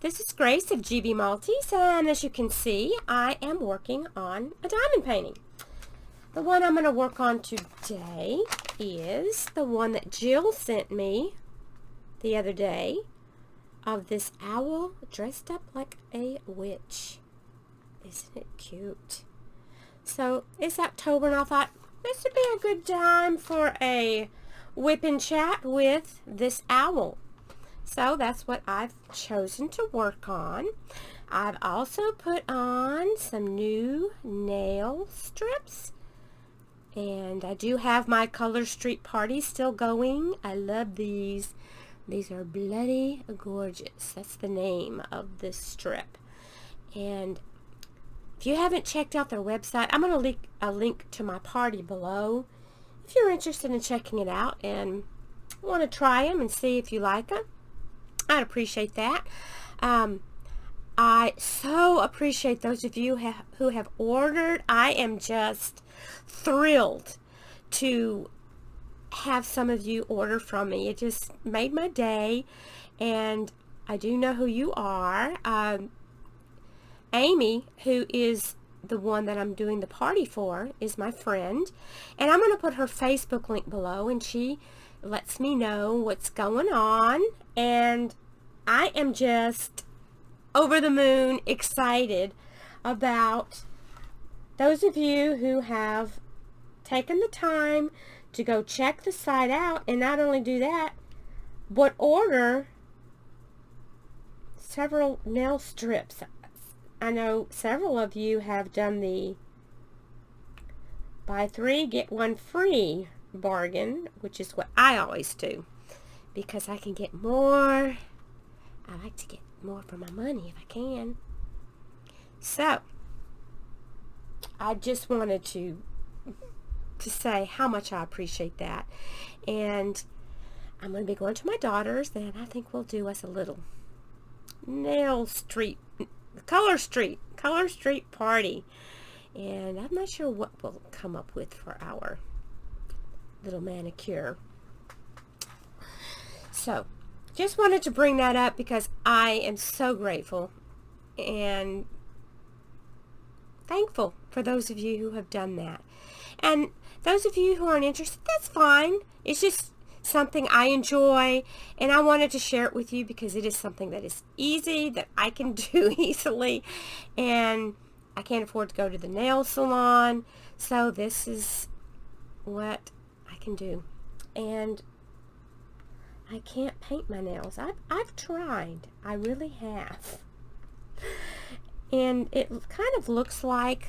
This is Grace of gbmaltese, and as you can see, I am working on a diamond painting. The one I'm going to work on today is the one that Jill sent me the other day of this owl dressed up like a witch. Isn't it cute? So it's October, and I thought this would be a good time for a whip and chat with this owl. So that's what I've chosen to work on. I've also put on some new nail strips. And I do have my Color Street party still going. I love these. These are bloody gorgeous. That's the name of this strip. And if you haven't checked out their website, I'm going to link a link to my party below. If you're interested in checking it out and want to try them and see if you like them, I'd appreciate that. I so appreciate those of you who have ordered. I am just thrilled to have some of you order from me. It just made my day, and I do know who you are. Amy, who is the one that I'm doing the party for, is my friend, and I'm going to put her Facebook link below, and she lets me know what's going on, and I am just over the moon excited about those of you who have taken the time to go check the site out, and not only do that, but order several nail strips. I know several of you have done the buy 3 get 1 free bargain, which is what I always do because I can get more. I like to get more for my money if I can. So I just wanted to say how much I appreciate that. And I'm going to be going to my daughter's, and I think we'll do us a little Color Street party. And I'm not sure what we'll come up with for our little manicure. So just wanted to bring that up because I am so grateful and thankful for those of you who have done that. And those of you who aren't interested, that's fine. It's just something I enjoy, and I wanted to share it with you because it is something that is easy, that I can do easily, and I can't afford to go to the nail salon, so this is what I can do. And I can't paint my nails. I've tried. I really have. And it kind of looks like,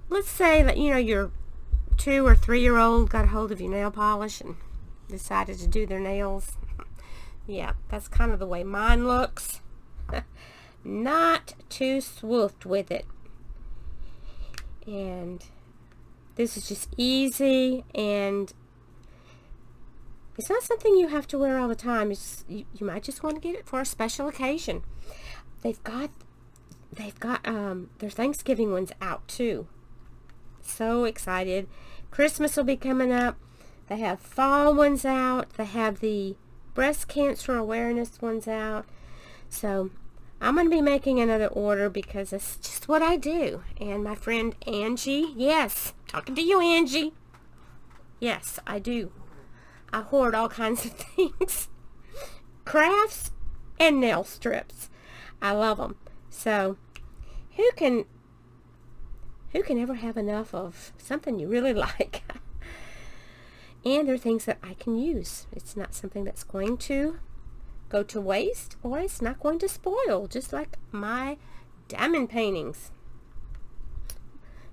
let's say that, you know, your 2 or 3-year-old got a hold of your nail polish and decided to do their nails. Yeah, that's kind of the way mine looks. Not too swooped with it. And this is just easy, and it's not something you have to wear all the time. It's, you might just want to get it for a special occasion. They've got their Thanksgiving ones out too. So excited. Christmas will be coming up. They have fall ones out. They have the breast cancer awareness ones out. So I'm going to be making another order because it's just what I do. And my friend Angie, yes, talking to you, Angie. Yes, I do. I hoard all kinds of things. Crafts and nail strips. I love them. So who can ever have enough of something you really like? And they're things that I can use. It's not something that's going to go to waste, or it's not going to spoil, just like my diamond paintings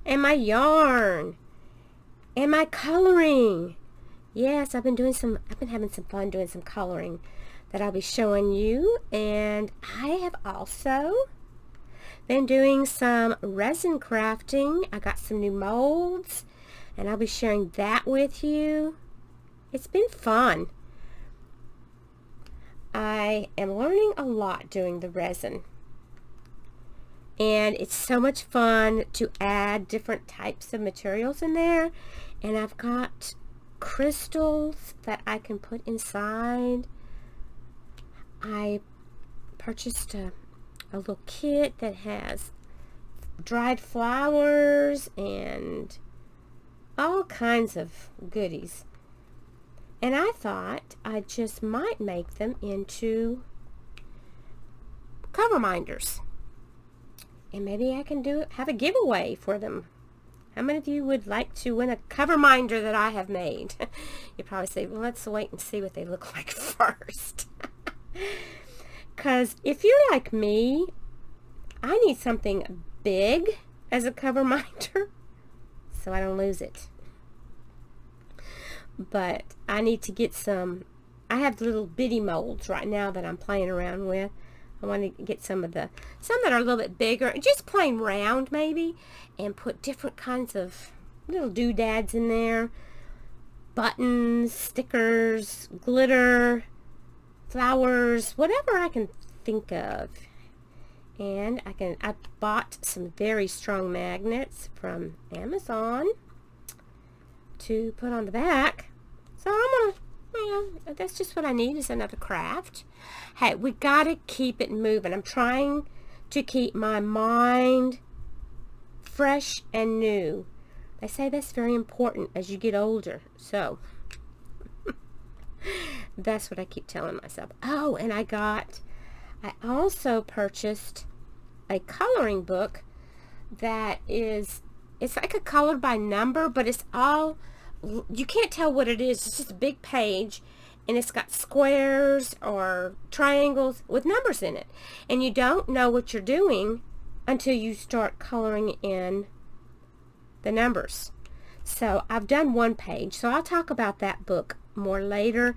and my yarn and my coloring. Yes, I've been having some fun doing some coloring that I'll be showing you. And I have also been doing some resin crafting. I got some new molds, and I'll be sharing that with you. It's been fun. I am learning a lot doing the resin, and it's so much fun to add different types of materials in there. And I've got crystals that I can put inside. I purchased a little kit that has dried flowers and all kinds of goodies. And I thought I just might make them into cover minders. And maybe I can have a giveaway for them. How many of you would like to win a cover minder that I have made? You probably say, well, let's wait and see what they look like first. Because if you're like me, I need something big as a cover minder so I don't lose it. But I need to get some. I have little bitty molds right now that I'm playing around with. I want to get some that are a little bit bigger, just plain round maybe, and put different kinds of little doodads in there. Buttons, stickers, glitter, flowers, whatever I can think of. And I bought some very strong magnets from Amazon to put on the back. So I'm gonna, that's just what I need, is another craft. Hey, we gotta keep it moving. I'm trying to keep my mind fresh and new. They say that's very important as you get older. So that's what I keep telling myself. Oh, and I also purchased a coloring book that it's like a colored by number, but it's all, you can't tell what it is. It's just a big page, and it's got squares or triangles with numbers in it. And you don't know what you're doing until you start coloring in the numbers. So I've done one page, so I'll talk about that book more later.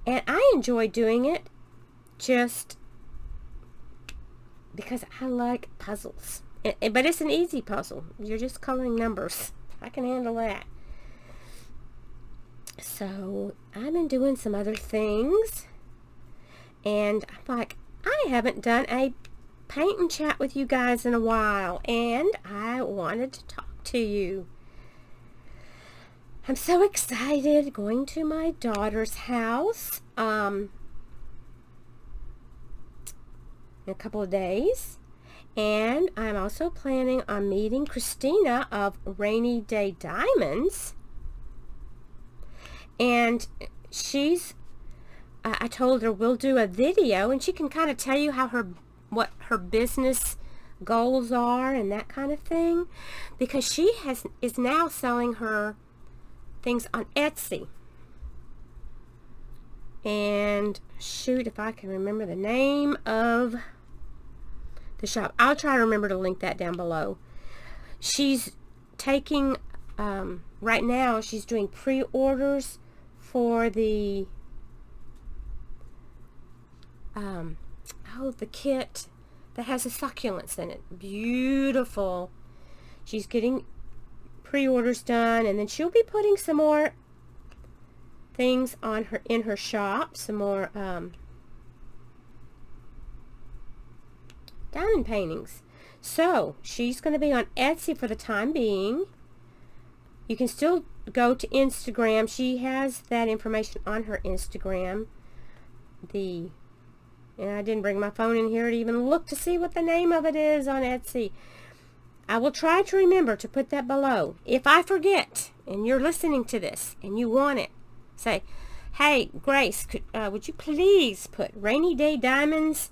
And I enjoy doing it just because I like puzzles. But it's an easy puzzle. You're just coloring numbers. I can handle that. So I've been doing some other things, and I'm like, I haven't done a paint and chat with you guys in a while, and I wanted to talk to you. I'm so excited going to my daughter's house in a couple of days, and I'm also planning on meeting Christina of Rainy Day Diamonds. And I told her we'll do a video, and she can kind of tell you what her business goals are and that kind of thing, because she is now selling her things on Etsy. And shoot, if I can remember the name of the shop, I'll try to remember to link that down below. She's taking right now, she's doing pre-orders for the the kit that has the succulents in it. Beautiful. She's getting pre-orders done, and then she'll be putting some more things in her shop, some more diamond paintings. So she's going to be on Etsy for the time being. You can still go to Instagram. She has that information on her Instagram. And I didn't bring my phone in here to even look to see what the name of it is on Etsy. I will try to remember to put that below. If I forget, and you're listening to this, and you want it, say, hey, Grace, would you please put Rainy Day Diamonds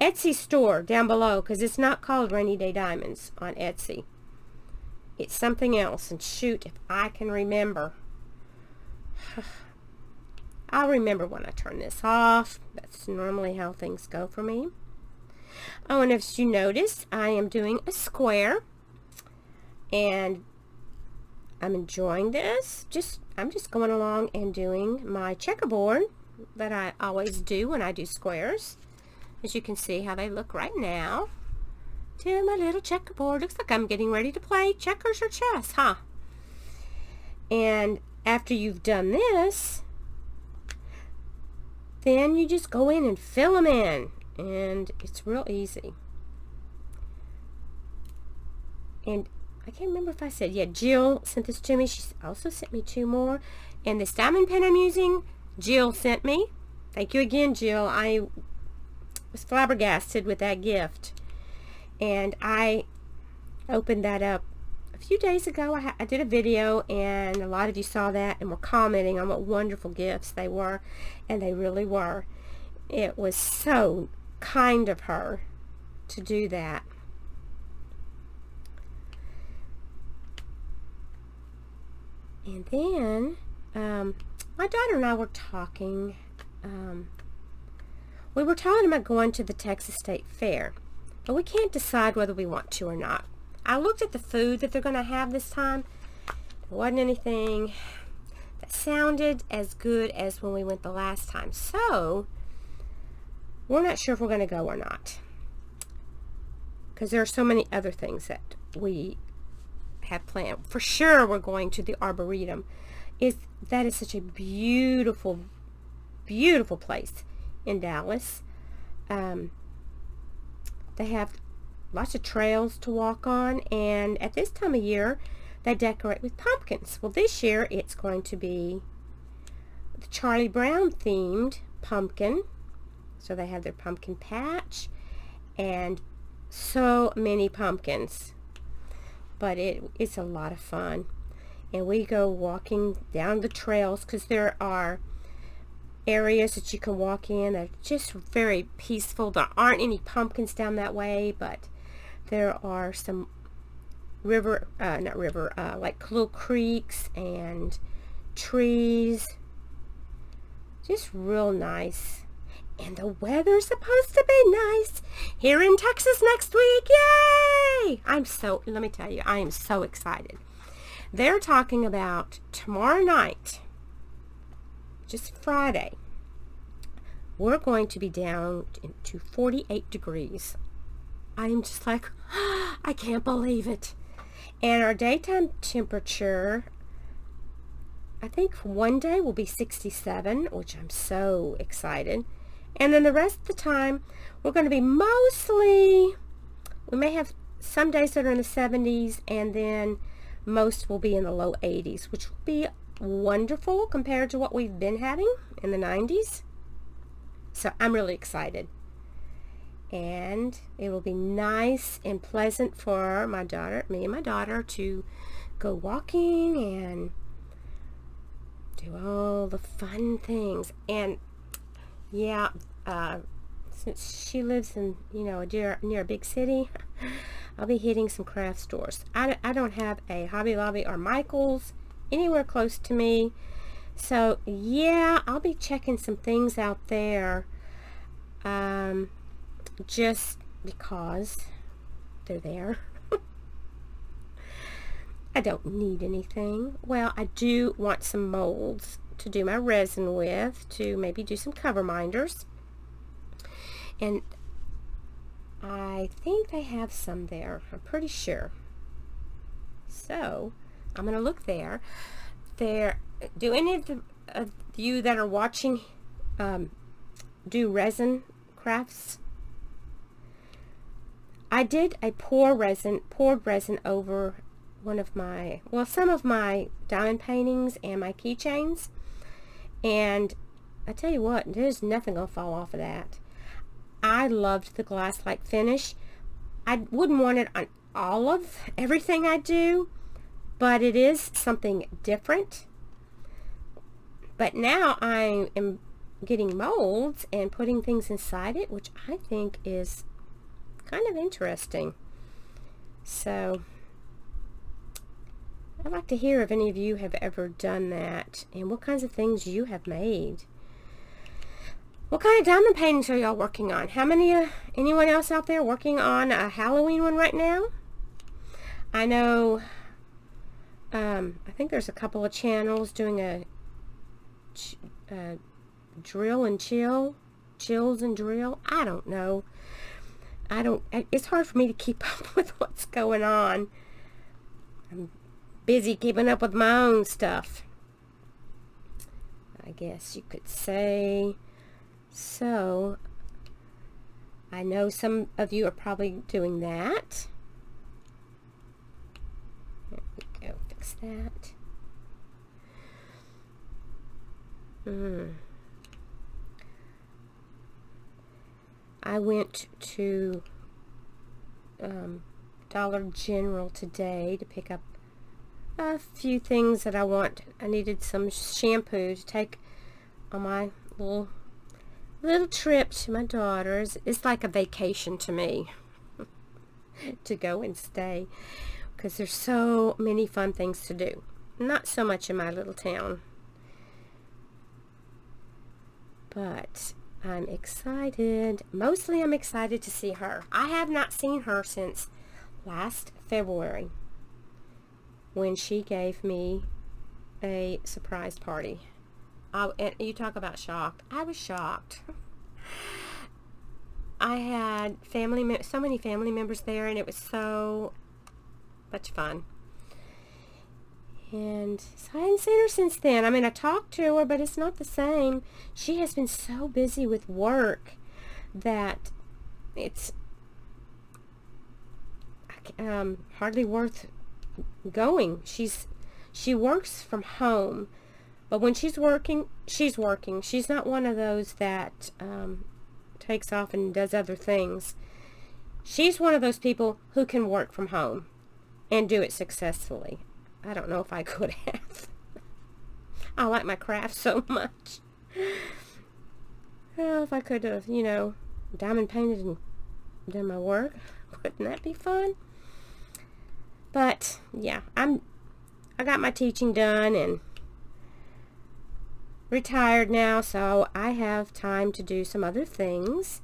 Etsy store down below, because it's not called Rainy Day Diamonds on Etsy. It's something else, and shoot, if I can remember. I'll remember when I turn this off. That's normally how things go for me. Oh, and as you notice, I am doing a square, and I'm enjoying this. I'm just going along and doing my checkerboard that I always do when I do squares. As you can see how they look right now. To my little checkerboard. Looks like I'm getting ready to play checkers or chess, huh? And after you've done this, then you just go in and fill them in. And it's real easy. And I can't remember if I said, yeah, Jill sent this to me. She also sent me 2 more. And this diamond pen I'm using, Jill sent me. Thank you again, Jill. was flabbergasted with that gift. And I opened that up a few days ago. I did a video, and a lot of you saw that and were commenting on what wonderful gifts they were, and they really were. It was so kind of her to do that. And then my daughter and I were talking. We were talking about going to the Texas State Fair, but we can't decide whether we want to or not. I looked at the food that they're going to have this time. There wasn't anything that sounded as good as when we went the last time. So we're not sure if we're going to go or not, because there are so many other things that we have planned. For sure we're going to the Arboretum. That is such a beautiful, beautiful place in Dallas. They have lots of trails to walk on, and at this time of year they decorate with pumpkins. Well, this year it's going to be the Charlie Brown themed pumpkin. So they have their pumpkin patch and so many pumpkins, but it's a lot of fun. And we go walking down the trails, because there are areas that you can walk in that are just very peaceful. There aren't any pumpkins down that way, but there are some like little creeks and trees. Just real nice. And the weather's supposed to be nice here in Texas next week. Yay! Let me tell you, I am so excited. They're talking about tomorrow night, just Friday, we're going to be down to 48 degrees. I'm just like, I can't believe it. And our daytime temperature, I think one day will be 67, which I'm so excited. And then the rest of the time, we're going to be mostly, we may have some days that are in the 70s, and then most will be in the low 80s, which will be wonderful compared to what we've been having in the 90s. So I'm really excited. And it will be nice and pleasant for me and my daughter to go walking and do all the fun things. And yeah, since she lives in, near a big city, I'll be hitting some craft stores. I don't have a Hobby Lobby or Michael's anywhere close to me. So yeah, I'll be checking some things out there, just because they're there. I don't need anything. Well, I do want some molds to do my resin with, to maybe do some cover minders. And I think they have some there. I'm pretty sure. So I'm going to look there. Do any of you that are watching do resin crafts? I did a poured resin over some of my diamond paintings and my keychains. And I tell you what, there's nothing going to fall off of that. I loved the glass-like finish. I wouldn't want it on all of everything I do, but it is something different. But now I am getting molds and putting things inside it, which I think is kind of interesting. So I'd like to hear if any of you have ever done that and what kinds of things you have made. What kind of diamond paintings are y'all working on? How many, anyone else out there working on a Halloween one right now? I know, I think there's a couple of channels doing a drill and chill, chills and drill. I don't know. It's hard for me to keep up with what's going on. I'm busy keeping up with my own stuff, I guess you could say. So I know some of you are probably doing that. There we go, fix that. I went to Dollar General today to pick up a few things that I want. I needed some shampoo to take on my little trip to my daughter's. It's like a vacation to me to go and stay, because there's so many fun things to do. Not so much in my little town, but I'm excited. Mostly I'm excited to see her. I have not seen her since last February, when she gave me a surprise party. And you talk about shocked. I was shocked. I had so many family members there, and it was so much fun. And so I hadn't seen her since then. I mean, I talked to her, but it's not the same. She has been so busy with work that it's hardly worth going. She works from home, but when she's working, she's working. She's not one of those that takes off and does other things. She's one of those people who can work from home and do it successfully. I don't know if I could have. I like my craft so much. Well, if I could have, diamond painted and done my work, wouldn't that be fun? But yeah, I got my teaching done and retired now, so I have time to do some other things.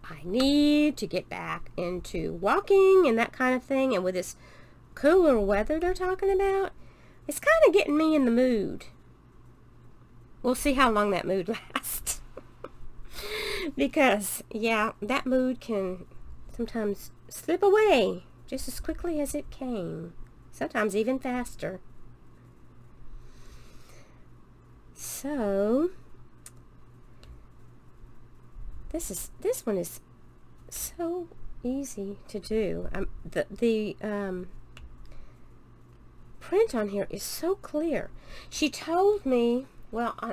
I need to get back into walking and that kind of thing, and with this cooler weather they're talking about, it's kind of getting me in the mood. We'll see how long that mood lasts. Because, yeah, that mood can sometimes slip away just as quickly as it came. Sometimes even faster. So, this one is so easy to do. The print on here is so clear. She told me,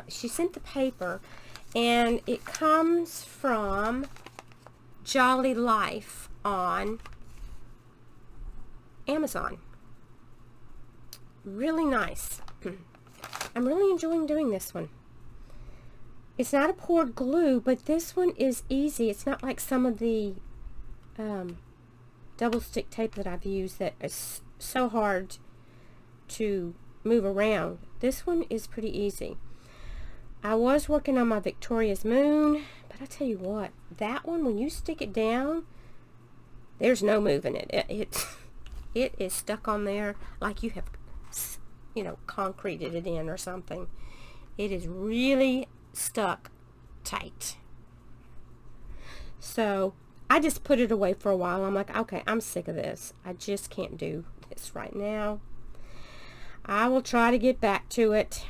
she sent the paper, and it comes from Jolly Life on Amazon. Really nice. I'm really enjoying doing this one. It's not a poured glue, but this one is easy. It's not like some of the double stick tape that I've used that is so hard to move around. This one is pretty easy. I was working on my Victoria's Moon, but I tell you what, that one, when you stick it down, there's no moving it. It is stuck on there like you have, concreted it in or something. It is really stuck tight. So I just put it away for a while. I'm like, okay, I'm sick of this. I just can't do this right now. I will try to get back to it,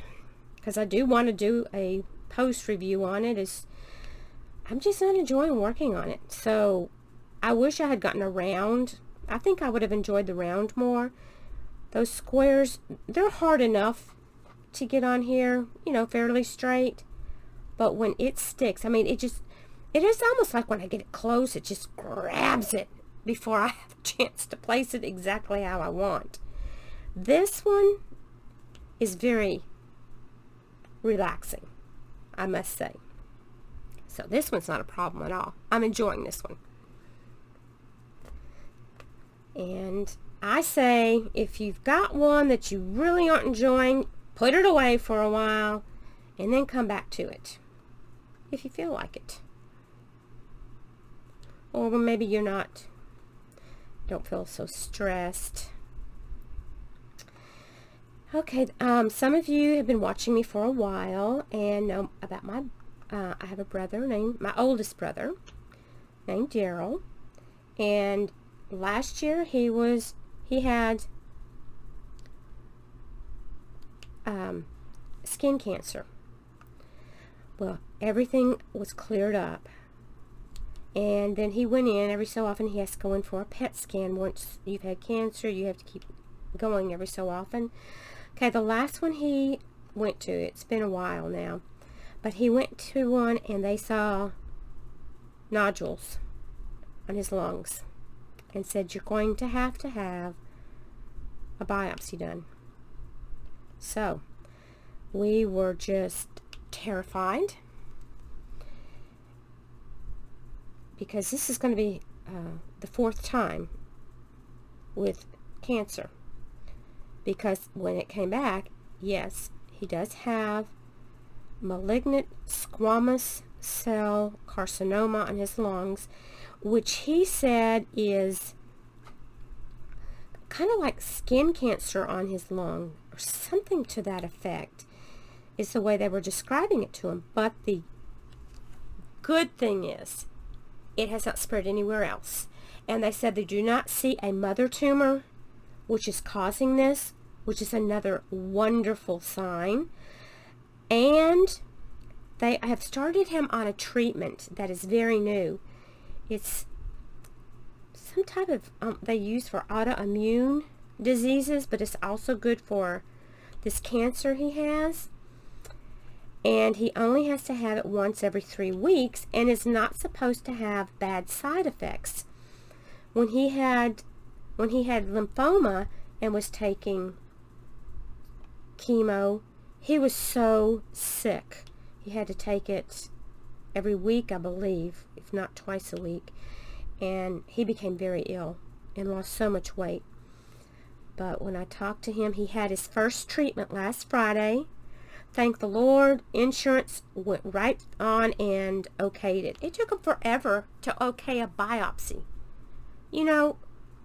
because I do want to do a post review on it. I'm just not enjoying working on it. So I wish I had gotten a round. I think I would have enjoyed the round more. Those squares, they're hard enough to get on here, fairly straight. But when it sticks, I mean, it is almost like when I get it close, it just grabs it before I have a chance to place it exactly how I want. This one is very relaxing, I must say. So this one's not a problem at all. I'm enjoying this one. And I say, if you've got one that you really aren't enjoying, put it away for a while and then come back to it if you feel like it. Or maybe don't feel so stressed. Okay, some of you have been watching me for a while and know about I have a brother my oldest brother, named Daryl. And last year he had skin cancer. Well, everything was cleared up. And then he went in every so often. He has to go in for a PET scan. Once you've had cancer, you have to keep going every so often. Okay, the last one he went to, it's been a while now, but he went to one and they saw nodules on his lungs and said, you're going to have a biopsy done. So we were just terrified, because this is going to be the fourth time with cancer, because when it came back, yes, he does have malignant squamous cell carcinoma on his lungs, which he said is kind of like skin cancer on his lung, or something to that effect, is the way they were describing it to him. But the good thing is, it has not spread anywhere else. And they said they do not see a mother tumor, which is causing this, which is another wonderful sign. And they have started him on a treatment that is very new. It's some type of, they use for autoimmune diseases, but it's also good for this cancer he has. And he only has to have it once every 3 weeks, and is not supposed to have bad side effects. When he had lymphoma and was taking chemo, he was so sick. He had to take it every week, I believe, if not twice a week. And he became very ill and lost so much weight. But when I talked to him, he had his first treatment last Friday. Thank the Lord, insurance went right on and okayed it. It took them forever to okay a biopsy. You know,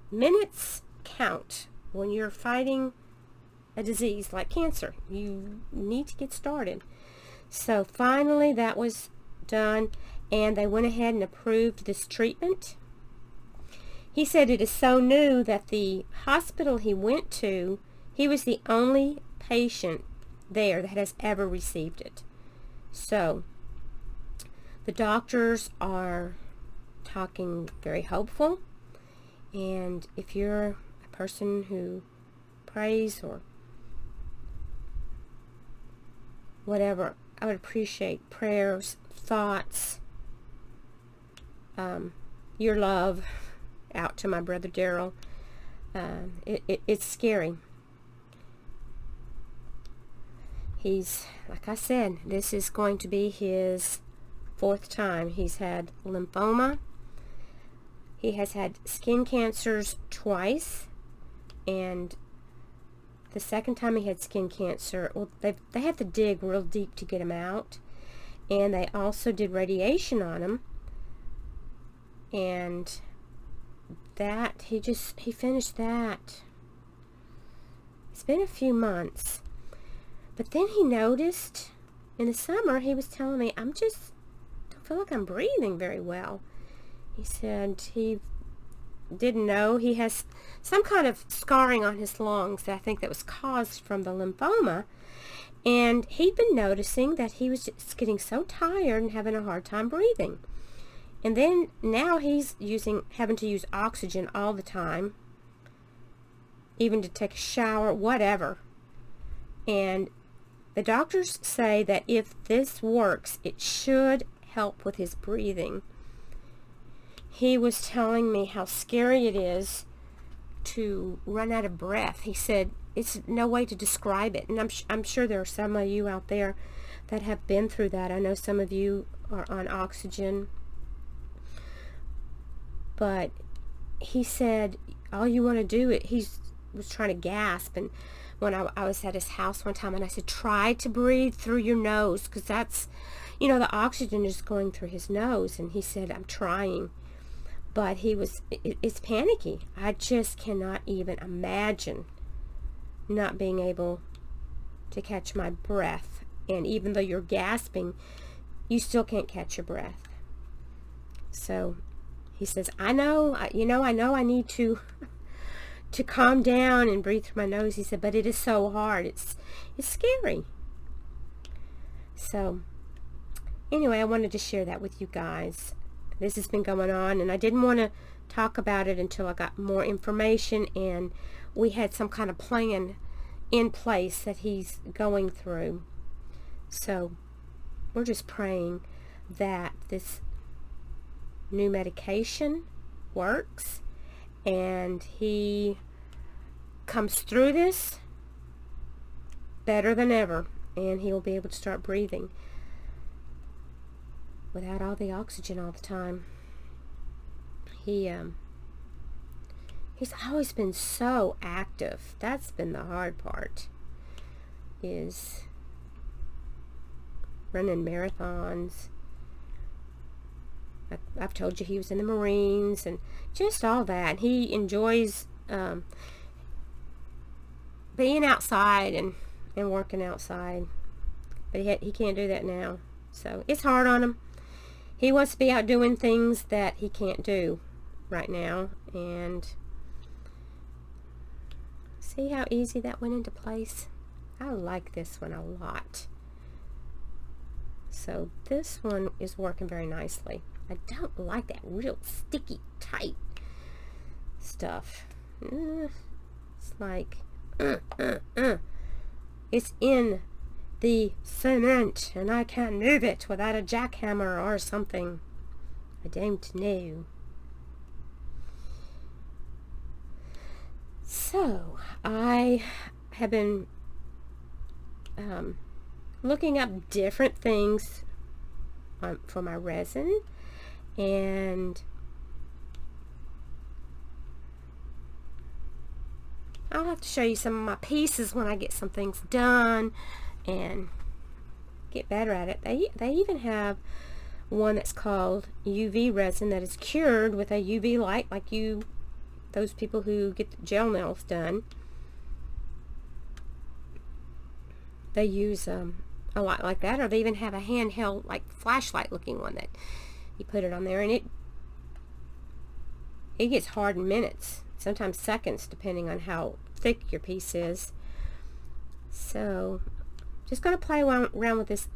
minutes count when you're fighting a disease like cancer. You need to get started. So finally that was done, and they went ahead and approved this treatment. He said it is so new that the hospital he went to, he was the only patient there that has ever received it. So the doctors are talking very hopeful, and if you're a person who prays or whatever, I would appreciate prayers, thoughts, your love out to my brother Daryl. It's scary. He's, like I said, this is going to be his fourth time. He's had lymphoma. He has had skin cancers twice. And the second time he had skin cancer, well, they had to dig real deep to get him out. And they also did radiation on him. And that, he finished that. It's been a few months. But then he noticed in the summer, he was telling me, don't feel like I'm breathing very well. He said he didn't know he has some kind of scarring on his lungs that I think that was caused from the lymphoma. And he'd been noticing that he was just getting so tired and having a hard time breathing. And then now he's having to use oxygen all the time, even to take a shower, whatever. And the doctors say that if this works, it should help with his breathing. He was telling me how scary it is to run out of breath. He said it's no way to describe it. And I'm sure there are some of you out there that have been through that. I know some of you are on oxygen. But he said all you want to do, he was trying to gasp. And when I was at his house one time, and I said, try to breathe through your nose, because that's, the oxygen is going through his nose. And he said, I'm trying. But it's panicky. I just cannot even imagine not being able to catch my breath. And even though you're gasping, you still can't catch your breath. So he says, I know I need to calm down and breathe through my nose. He said, but it is so hard. It's scary. So anyway, I wanted to share that with you guys. This has been going on, and I didn't want to talk about it until I got more information and we had some kind of plan in place that he's going through. So we're just praying that this new medication works, and he comes through this better than ever, and he'll be able to start breathing without all the oxygen all the time. He's always been so active. That's been the hard part, is running marathons. I've told you he was in the Marines and just all that. He enjoys being outside and working outside, but he can't do that now, so it's hard on him. He wants to be out doing things that he can't do right now, and see how easy that went into place? I like this one a lot. So this one is working very nicely. I don't like that real sticky, tight stuff. It's like, it's in the cement, and I can't move it without a jackhammer or something. I don't know. So, I have been looking up different things for my resin, and I'll have to show you some of my pieces when I get some things done and get better at it. They even have one that's called UV resin that is cured with a UV light, like those people who get the gel nails done. They use a light like that, or they even have a handheld like flashlight looking one that you put it on there, and it gets hard in minutes, sometimes seconds, depending on how thick your piece is. So just going to play around with this.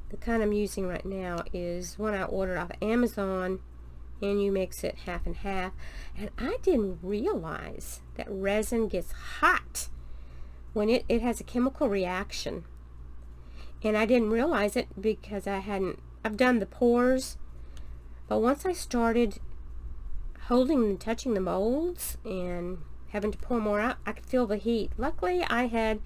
The kind I'm using right now is one I ordered off Amazon, and you mix it half and half. And I didn't realize that resin gets hot when it has a chemical reaction. And I didn't realize it because I've done the pours, but once I started holding and touching the molds and having to pour more out, I could feel the heat. Luckily, I had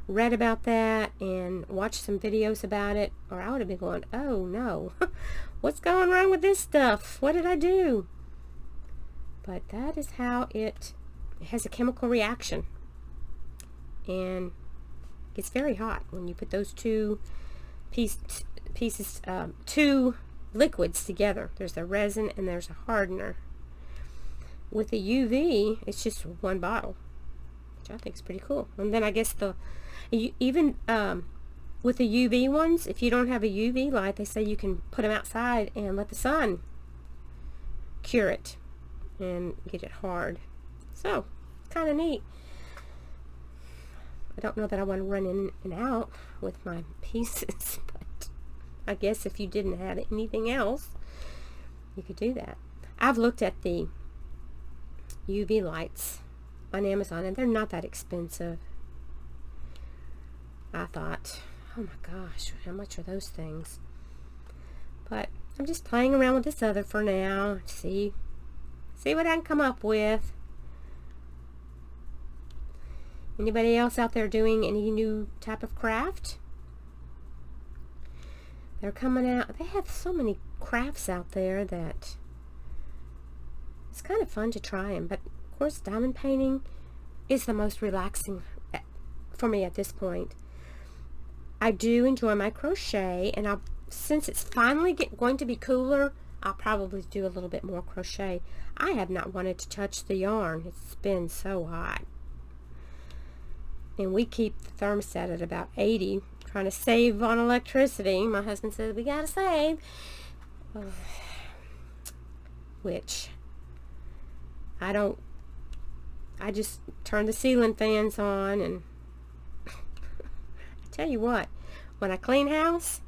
read about that and watched some videos about it, or I would have been going, oh no, what's going wrong with this stuff? What did I do? But that is how it has a chemical reaction, and it's very hot when you put those two two liquids together. There's a resin and there's a hardener. With the UV, it's just one bottle, which I think is pretty cool. And then I guess even with the UV ones, if you don't have a UV light, they say you can put them outside and let the sun cure it and get it hard. So, kind of neat. I don't know that I want to run in and out with my pieces, but I guess if you didn't have anything else, you could do that. I've looked at the UV lights on Amazon, and they're not that expensive. I thought, oh my gosh, how much are those things? But I'm just playing around with this other for now. See what I can come up with. Anybody else out there doing any new type of craft? They're coming out. They have so many crafts out there that it's kind of fun to try them. But of course, diamond painting is the most relaxing for me at this point. I do enjoy my crochet, and since it's finally going to be cooler, I'll probably do a little bit more crochet. I have not wanted to touch the yarn. It's been so hot. And we keep the thermostat at about 80, trying to save on electricity. My husband says, we gotta save. Which, I just turn the ceiling fans on, and I tell you what, when I clean house,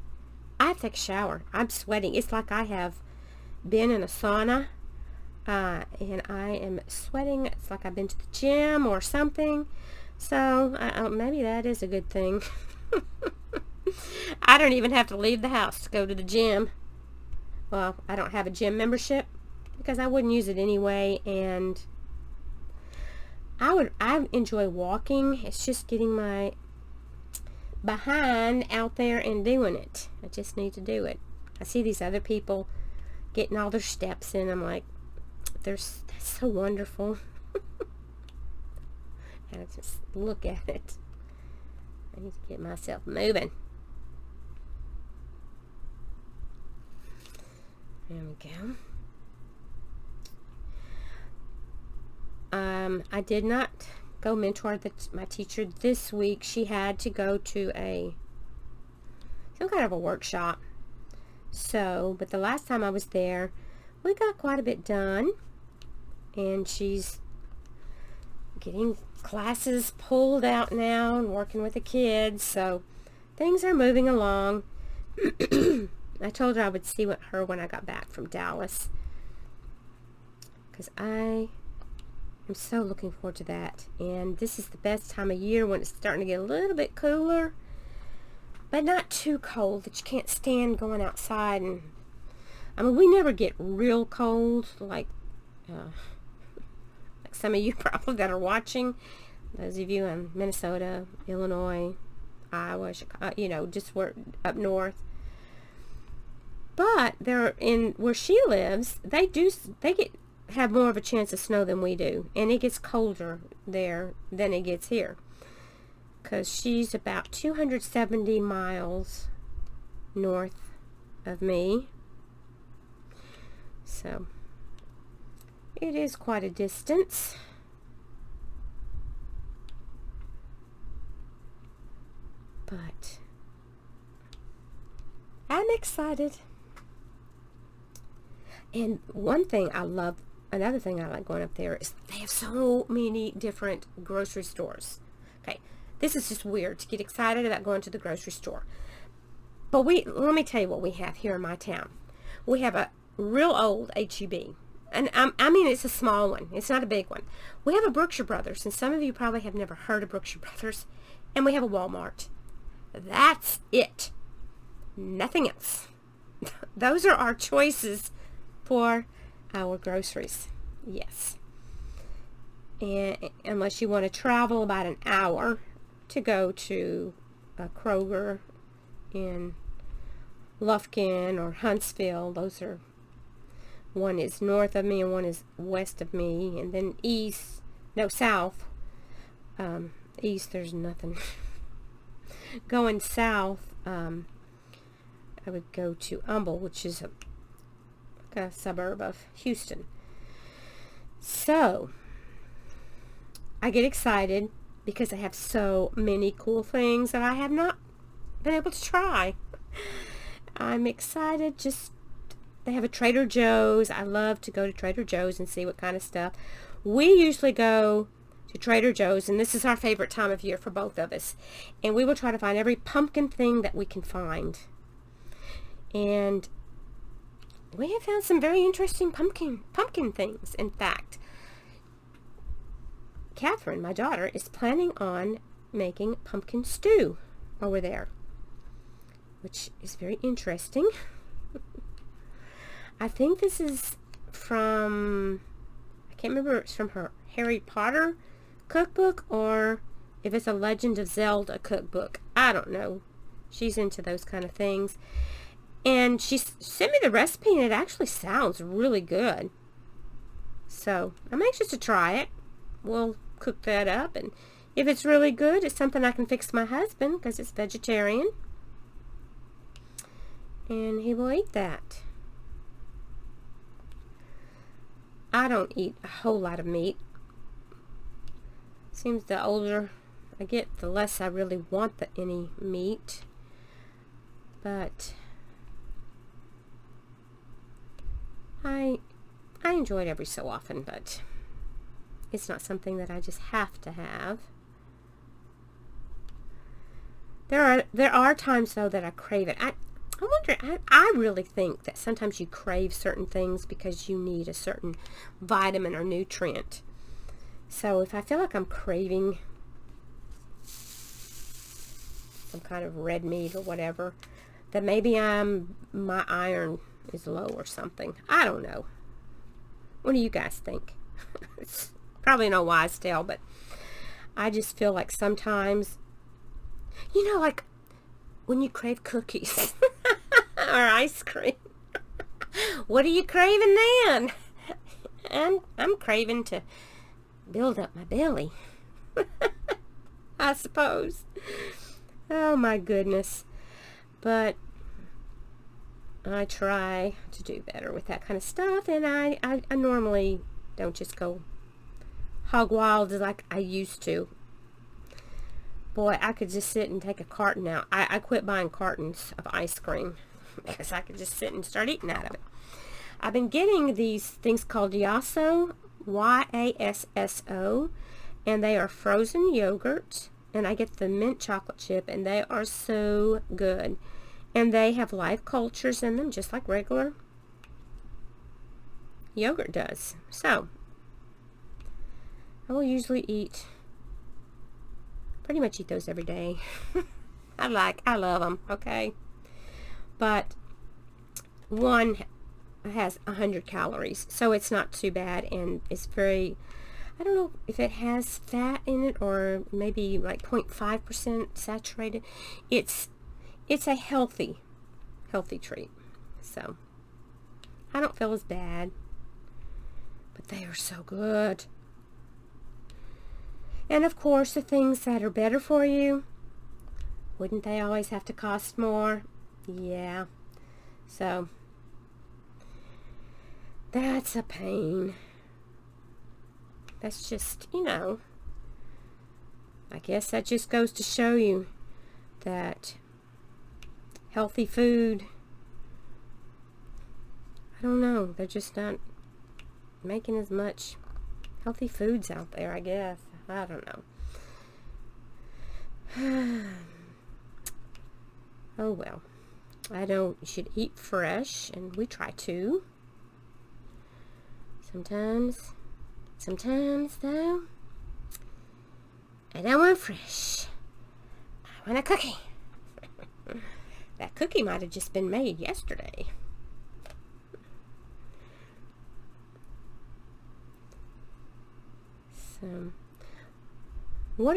I have to take a shower. I'm sweating. It's like I have been in a sauna, and I am sweating. It's like I've been to the gym or something. So, maybe that is a good thing. I don't even have to leave the house to go to the gym. well, I don't have a gym membership because I wouldn't use it anyway, and I enjoy walking. It's just getting my behind out there and doing it. I just need to do it. I see these other people getting all their steps in. I'm like, that's so wonderful. And I just look at it. I need to get myself moving. There we go. I did not go mentor my teacher this week. She had to go to some kind of a workshop. So, but the last time I was there, we got quite a bit done. And she's getting classes pulled out now and working with the kids. So things are moving along. I told her I would see her when I got back from Dallas, because I am so looking forward to that. And this is the best time of year when it's starting to get a little bit cooler, but not too cold that you can't stand going outside. And I mean, we never get real cold like some of you probably that are watching. Those of you in Minnesota, Illinois, Iowa, Chicago, just up north. But they're in where she lives, they have more of a chance of snow than we do, and it gets colder there than it gets here, because she's about 270 miles north of me, so it is quite a distance. But I'm excited. And another thing I like going up there is they have so many different grocery stores. Okay, this is just weird to get excited about going to the grocery store. But let me tell you what we have here in my town. We have a real old H-E-B. And I mean, it's a small one. It's not a big one. We have a Brookshire Brothers, and some of you probably have never heard of Brookshire Brothers. And we have a Walmart. That's it. Nothing else. Those are our choices for our groceries. Yes. And unless you want to travel about an hour to go to a Kroger in Lufkin or Huntsville, one is north of me and one is west of me, and then south. East, there's nothing. Going south, I would go to Humble, which is a suburb of Houston. So I get excited because I have so many cool things that I have not been able to try. I'm excited. They have a Trader Joe's. I love to go to Trader Joe's and see what kind of stuff. We usually go to Trader Joe's, and this is our favorite time of year for both of us. And we will try to find every pumpkin thing that we can find. And we have found some very interesting pumpkin things. In fact, Catherine, my daughter, is planning on making pumpkin stew over there, which is very interesting. I think this is from, I can't remember if it's from her Harry Potter cookbook or if it's a Legend of Zelda cookbook. I don't know. She's into those kind of things. And she sent me the recipe, and it actually sounds really good. So I'm anxious to try it. We'll cook that up, and if it's really good, it's something I can fix my husband because it's vegetarian. And he will eat that. I don't eat a whole lot of meat. Seems the older I get, the less I really want any meat. But I enjoy it every so often, but it's not something that I just have to have. There are times though that I crave it. I wonder, I really think that sometimes you crave certain things because you need a certain vitamin or nutrient. So if I feel like I'm craving some kind of red meat or whatever, then maybe my iron is low or something. I don't know. What do you guys think? It's probably no wise tale, but I just feel like sometimes, like when you crave cookies or ice cream, what are you craving then? I'm craving to build up my belly, I suppose. Oh my goodness. But I try to do better with that kind of stuff, and I normally don't just go hog wild like I used to. Boy, I could just sit and take a carton out. I quit buying cartons of ice cream because I could just sit and start eating out of it. I've been getting these things called Yasso, Y-A-S-S-O, and they are frozen yogurt, and I get the mint chocolate chip, and they are so good. And they have live cultures in them, just like regular yogurt does. So, I will usually pretty much eat those every day. I love them, okay? But one has 100 calories, so it's not too bad, and it's very, I don't know if it has fat in it or maybe like 0.5% saturated. It's a healthy treat. So I don't feel as bad, but they are so good. And of course, the things that are better for you, wouldn't they always have to cost more? Yeah. So that's a pain. That's just, I guess that just goes to show you that healthy food, I don't know, they're just not making as much healthy foods out there, I guess. I don't know. Oh well. I know you should eat fresh, and we try to. Sometimes though, I don't want fresh. I want a cookie. That cookie might have just been made yesterday. So, what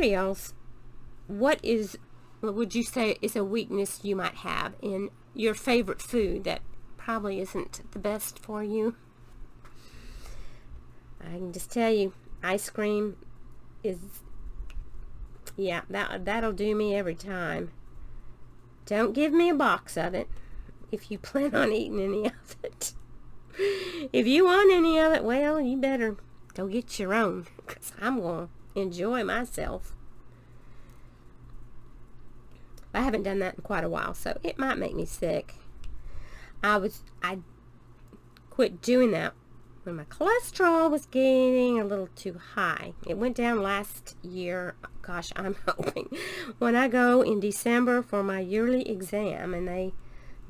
would you say is a weakness you might have in your favorite food that probably isn't the best for you? I can just tell you, ice cream is, yeah, that'll do me every time. Don't give me a box of it if you plan on eating any of it. If you want any of it, well, you better go get your own, because I'm going to enjoy myself. I haven't done that in quite a while, so it might make me sick. I quit doing that when my cholesterol was getting a little too high. It went down last year. Gosh, I'm hoping when I go in December for my yearly exam and they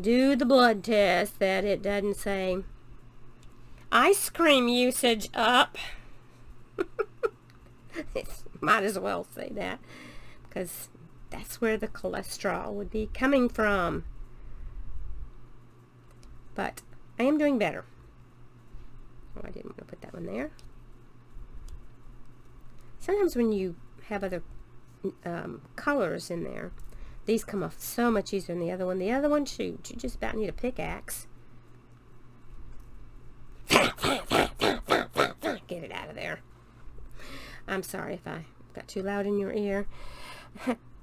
do the blood test that it doesn't say ice cream usage up. It might as well say that, because that's where the cholesterol would be coming from. But I am doing better. Oh, I didn't want to put that one there. Sometimes when you have other colors in there, these come off so much easier than the other one. The other one, shoot, you just about need a pickaxe. Get it out of there. I'm sorry if I got too loud in your ear.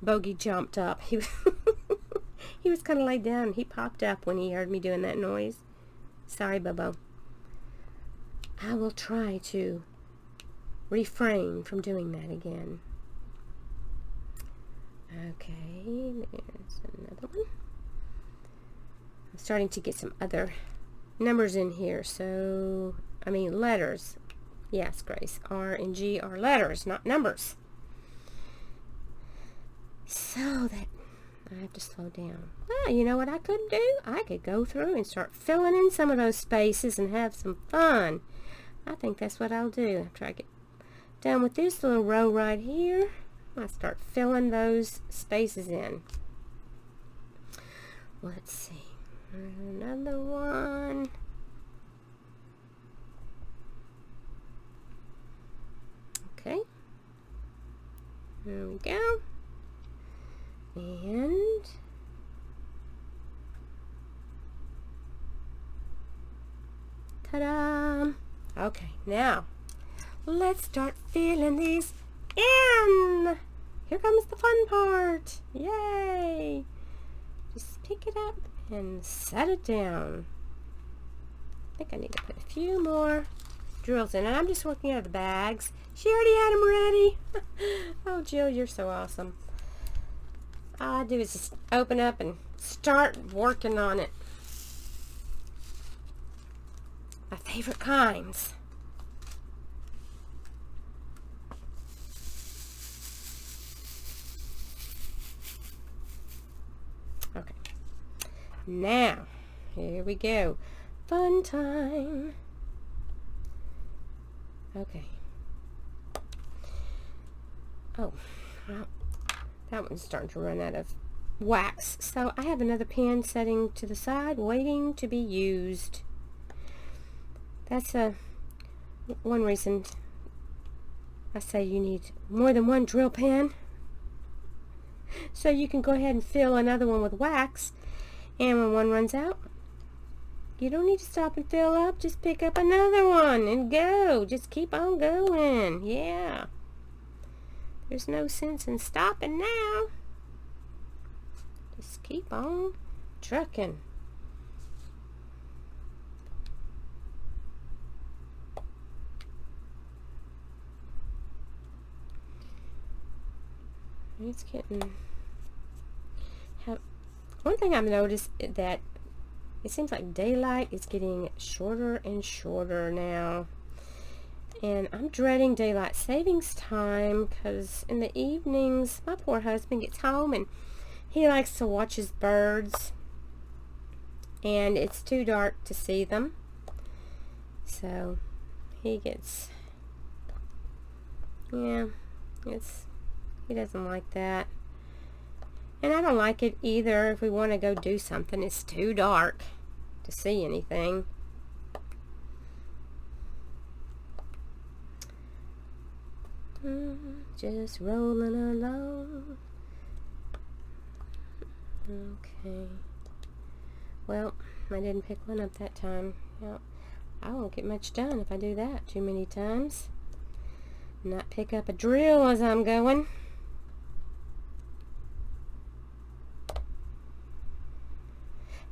Bogey jumped up. He was kind of laid down. He popped up when he heard me doing that noise. Sorry, Bobo. I will try to refrain from doing that again. Okay, there's another one. I'm starting to get some other numbers in here. So, I mean letters. Yes, Grace. R and G are letters, not numbers. So that I have to slow down. Well, you know what I could do? I could go through and start filling in some of those spaces and have some fun. I think that's what I'll do. After I get done with this little row right here, I'll start filling those spaces in. Let's see. Another one. Okay. There we go. And ta-da! Okay, now let's start filling these in. Here comes the fun part. Yay! Just pick it up and set it down. I think I need to put a few more drills in, and I'm just working out of the bags. She already had them ready. Oh, Jill, you're so awesome. All I do is just open up and start working on it. My favorite kinds. Okay. Now, here we go. Fun time. Okay. Oh, well, that one's starting to run out of wax. So I have another pen setting to the side, waiting to be used. That's one reason I say you need more than one drill pen. So you can go ahead and fill another one with wax, and when one runs out, you don't need to stop and fill up. Just pick up another one and go. Just keep on going. Yeah. There's no sense in stopping now. Just keep on trucking. It's getting... One thing I've noticed is that it seems like daylight is getting shorter and shorter now. And I'm dreading daylight savings time because in the evenings my poor husband gets home and he likes to watch his birds, and it's too dark to see them. So he gets, yeah, he doesn't like that. And I don't like it either. If we want to go do something, it's too dark to see anything. Just rolling along. Okay. Well, I didn't pick one up that time. Yep. I won't get much done if I do that too many times. Not pick up a drill as I'm going.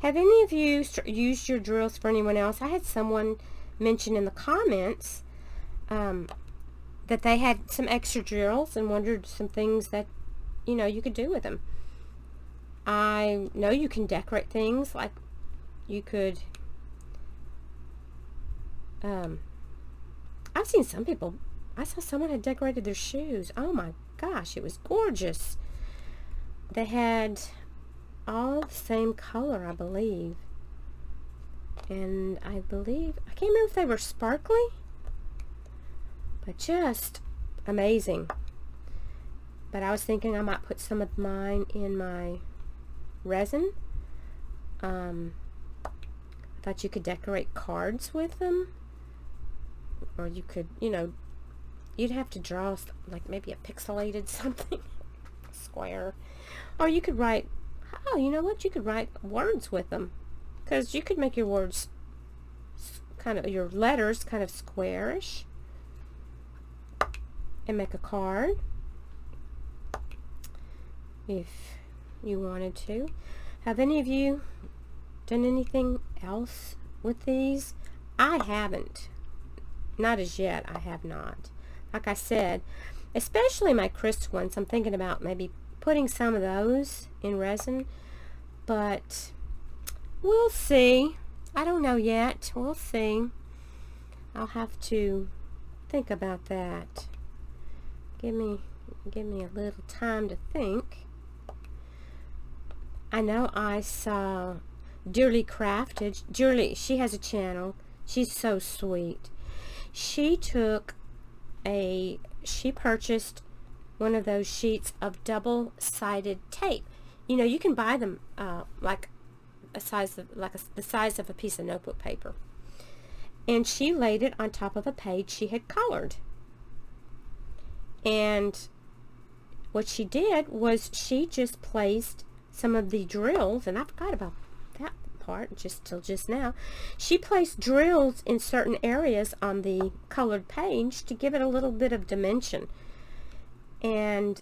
Have any of you used your drills for anyone else? I had someone mention in the comments that they had some extra drills and wondered some things that, you know, you could do with them. I know you can decorate things, like you could, I've seen some people, I saw someone had decorated their shoes. Oh my gosh, it was gorgeous. They had all the same color, I believe. And I can't remember if they were sparkly, but just amazing. But I was thinking I might put some of mine in my resin. I thought you could decorate cards with them, or you could, you know, you'd have to draw like maybe a pixelated something square, or you could write, oh, you know what, you could write words with them, because you could make your words kind of, your letters kind of squarish, and make a card if you wanted to. Have any of you done anything else with these? I haven't. Not as yet. I have not. Like I said, especially my crystal ones, I'm thinking about maybe putting some of those in resin, but we'll see. I don't know yet. We'll see. I'll have to think about that. Give me a little time to think. I know I saw Dearly Crafted. Dearly, she has a channel. She's so sweet. She purchased one of those sheets of double-sided tape. You know, you can buy them like the size of a piece of notebook paper. And she laid it on top of a page she had colored. And what she did was she just placed some of the drills, and I forgot about that part till just now. She placed drills in certain areas on the colored page to give it a little bit of dimension. And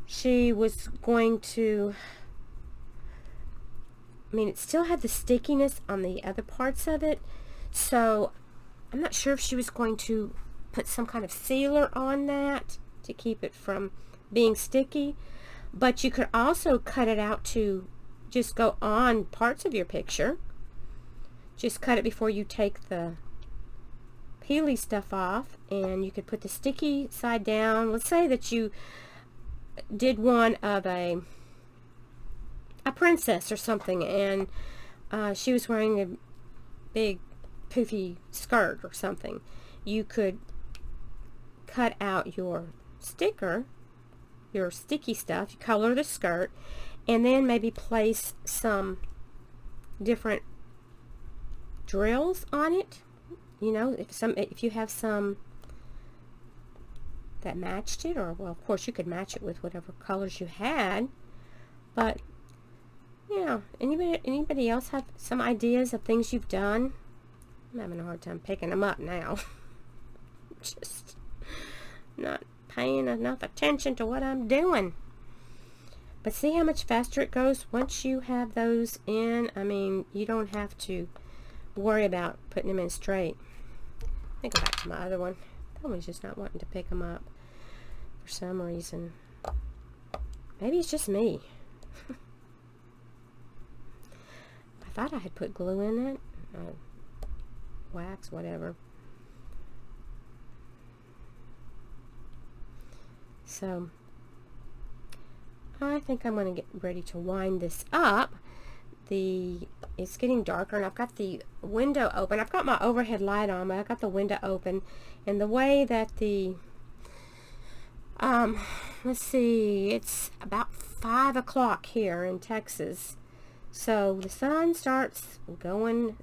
she was going to, it still had the stickiness on the other parts of it, so I'm not sure if she was going to put some kind of sealer on that to keep it from being sticky. But you could also cut it out to just go on parts of your picture. Just cut it before you take the peely stuff off, and you could put the sticky side down. Let's say that you did one of a princess or something, and she was wearing a big poofy skirt or something. You could cut out your sticker, your sticky stuff, you color the skirt, and then maybe place some different drills on it. If you have some that matched it, or, well, of course you could match it with whatever colors you had. But anybody else have some ideas of things you've done? I'm having a hard time picking them up now. Just not paying enough attention to what I'm doing. But see how much faster it goes once you have those in. You don't have to worry about putting them in straight. Let me go back to my other one. That one's just not wanting to pick them up for some reason. Maybe it's just me. I thought I had put glue in it. Wax, whatever. So I think I'm going to get ready to wind this up. It's getting darker, and I've got the window open. I've got my overhead light on, but I've got the window open. And the way that let's see, it's about 5 o'clock here in Texas. So the sun starts going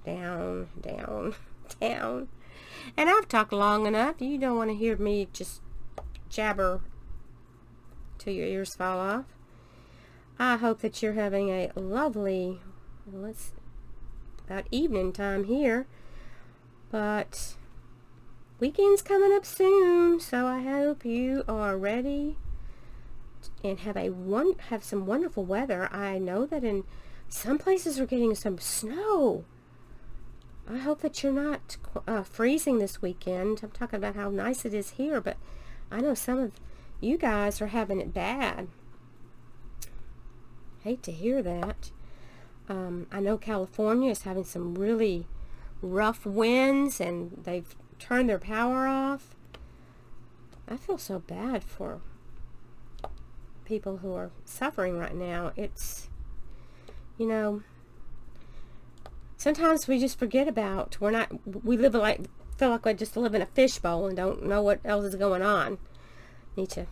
down, down, down. And I've talked long enough. You don't want to hear me just jabber till your ears fall off. I hope that you're having a lovely, well, it's about evening time here, but weekend's coming up soon, so I hope you are ready and have some wonderful weather. I know that in some places we're getting some snow. I hope that you're not freezing this weekend. I'm talking about how nice it is here, but I know some of you guys are having it bad. Hate to hear that. I know California is having some really rough winds, and they've turned their power off. I feel so bad for people who are suffering right now. It's, sometimes we just forget about, feel like we just live in a fishbowl and don't know what else is going on. Need to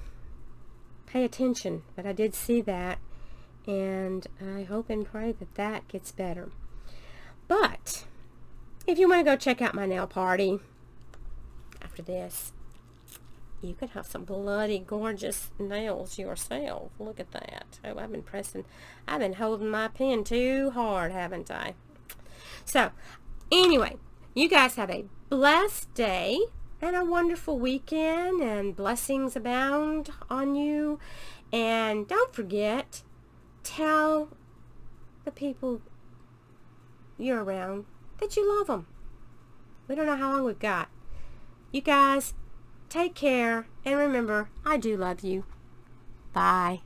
pay attention. But I did see that, and I hope and pray that that gets better. But if you want to go check out my nail party after this, you could have some bloody gorgeous nails yourself. Look at that. Oh, I've been holding my pen too hard, haven't I? So anyway, you guys have a blessed day and a wonderful weekend, and blessings abound on you. And don't forget, tell the people you're around that you love them. We don't know how long we've got. You guys, take care, and remember, I do love you. Bye.